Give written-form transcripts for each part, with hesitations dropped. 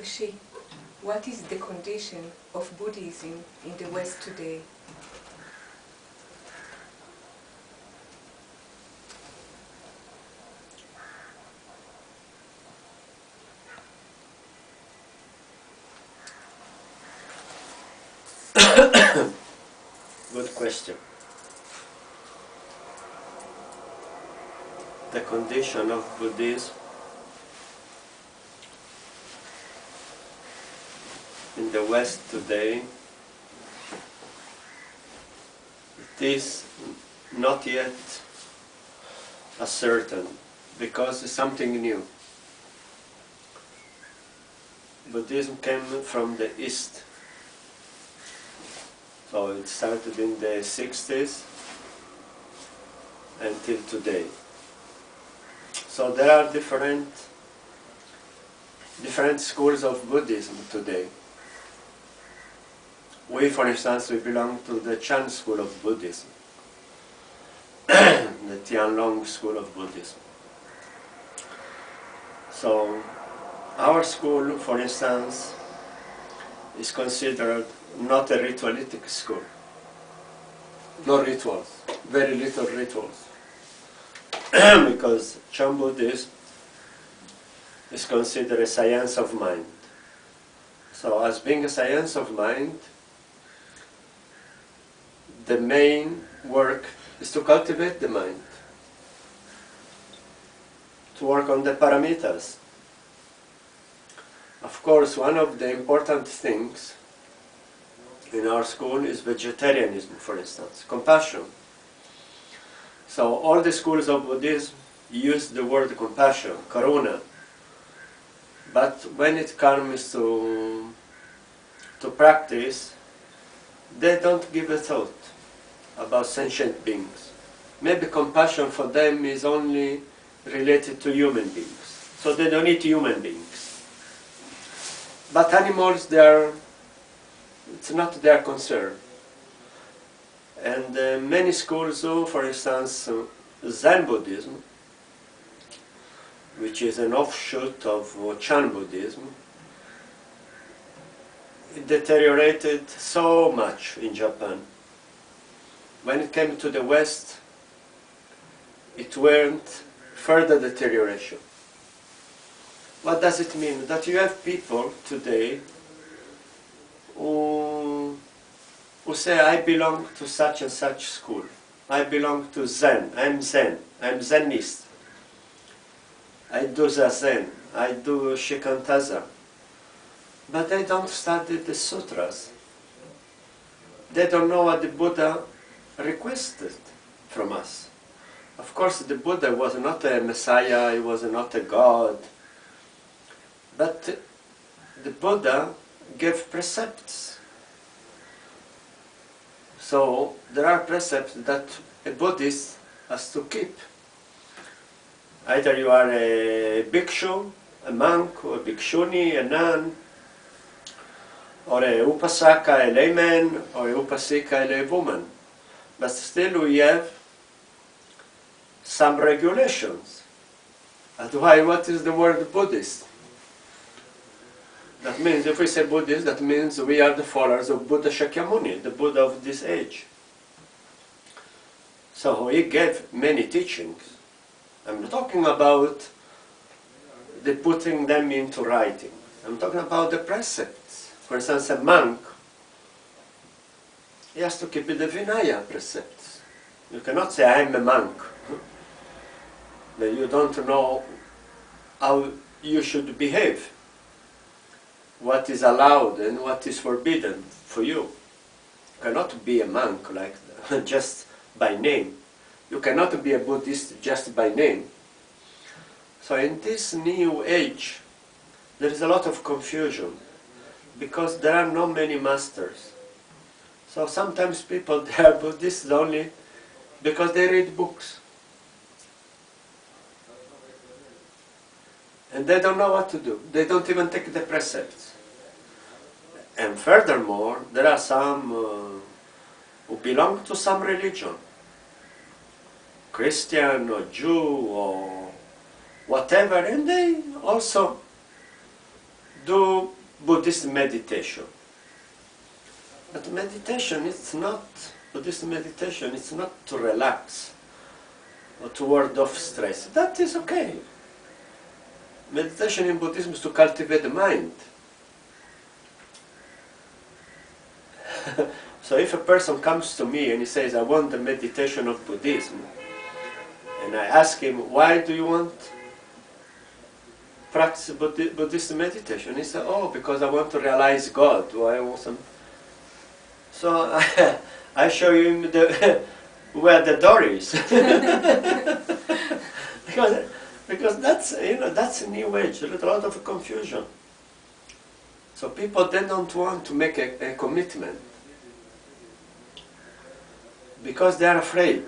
FASHI, what is the condition of Buddhism in the West today? Good question. The condition of Buddhism in the West today, it is not yet certain, because it's something new. Buddhism came from the East. So it started in the 60s until today. So there are different schools of Buddhism today. We, for instance, we belong to the Chen school of Buddhism, the Tianlong school of Buddhism. So our school, for instance, is considered not a ritualistic school. No rituals, very little rituals. Because Chen Buddhism is considered a science of mind. So as being a science of mind, the main work is to cultivate the mind, to work on the paramitas. Of course, one of the important things in our school is vegetarianism, for instance, compassion. So all the schools of Buddhism use the word compassion, karuna. But when it comes to practice, they don't give a thought about sentient beings. Maybe compassion for them is only related to human beings. So they don't eat human beings. But animals, it's not their concern. And many schools, for instance, Zen Buddhism, which is an offshoot of Chan Buddhism, it deteriorated so much in Japan. When it came to the West, it went further deterioration. What does it mean? That you have people today who say, I belong to such and such school. I belong to Zen. I'm Zenist. I do Zazen. I do Shikantaza. But they don't study the sutras. They don't know what the Buddha requested from us. Of course, the Buddha was not a Messiah, he was not a God. But the Buddha gave precepts. So there are precepts that a Buddhist has to keep. Either you are a bhikshu, a monk, or a bhikshuni, a nun, or a upasaka, a layman, or a upasika, a laywoman. But still we have some regulations. And why? What is the word Buddhist? That means, if we say Buddhist, that means we are the followers of Buddha Shakyamuni, the Buddha of this age. So he gave many teachings. I'm not talking about the putting them into writing. I'm talking about the precepts. For instance, a monk, he has to keep the Vinaya precepts. You cannot say, I'm a monk. But you don't know how you should behave, what is allowed and what is forbidden for you. You cannot be a monk like that, just by name. You cannot be a Buddhist just by name. So in this new age, there is a lot of confusion, because there are not many masters. So sometimes people, they are Buddhists only because they read books. And they don't know what to do. They don't even take the precepts. And furthermore, there are some who belong to some religion. Christian or Jew or whatever, and they also do Buddhist meditation. But meditation, it's not, Buddhist meditation, it's not to relax or to ward off stress. That is okay. Meditation in Buddhism is to cultivate the mind. So if a person comes to me and he says, I want the meditation of Buddhism, and I ask him, why do you want practice Buddhist meditation? He said, oh, because I want to realize God. Or I want some. So I show him where the door is. because that's, that's a new age. There's a lot of confusion. So people, they don't want to make a commitment because they are afraid.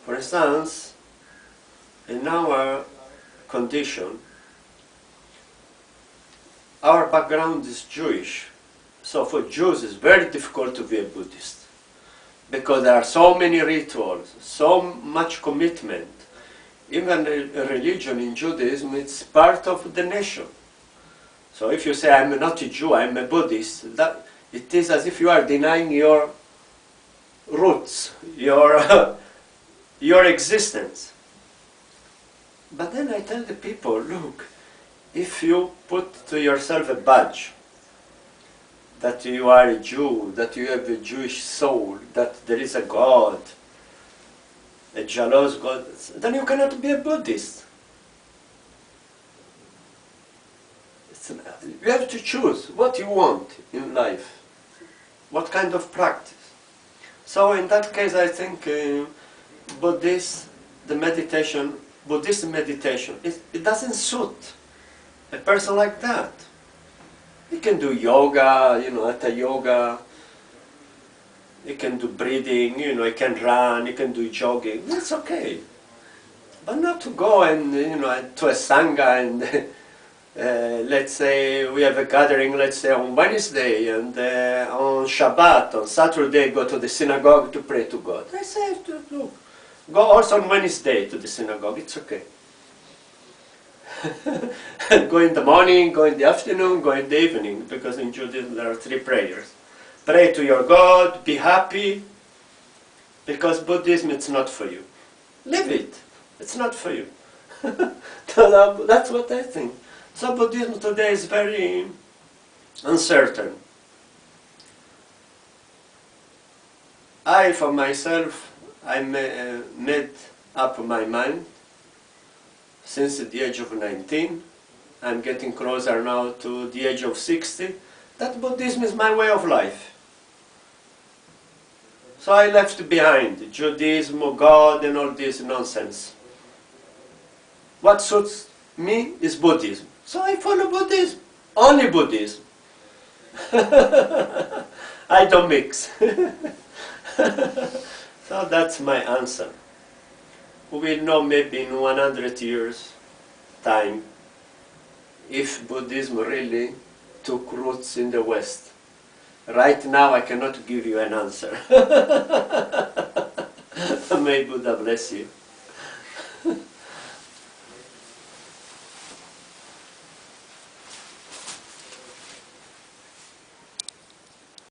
For instance, in our condition, our background is Jewish. So for Jews it's very difficult to be a Buddhist because there are so many rituals, so much commitment. Even a religion in Judaism, it's part of the nation. So if you say, I'm not a Jew, I'm a Buddhist, that, it is as if you are denying your roots, your existence. But then I tell the people, look, if you put to yourself a badge that you are a Jew, that you have a Jewish soul, that there is a God, a jealous God, then you cannot be a Buddhist. You have to choose what you want in life, what kind of practice. So in that case, I think Buddhist meditation, it doesn't suit a person like that. He can do yoga, hatha yoga. He can do breathing, he can run, he can do jogging. That's okay. But not to go and, to a sangha and let's say we have a gathering, let's say on Wednesday, and on Shabbat, on Saturday, go to the synagogue to pray to God. I say, look, go also on Wednesday to the synagogue, it's okay. Go in the morning, go in the afternoon, go in the evening, because in Judaism there are 3 prayers. Pray to your God, be happy, because Buddhism, it's not for you. Leave it, it's not for you. That's what I think. So Buddhism today is very uncertain. I, for myself, I made up my mind since the age of 19. I'm getting closer now to the age of 60, that Buddhism is my way of life. So I left behind Judaism, God, and all this nonsense. What suits me is Buddhism. So I follow Buddhism, only Buddhism. I don't mix. So that's my answer. We will know maybe in 100 years' time if Buddhism really took roots in the West. Right now I cannot give you an answer. May Buddha bless you.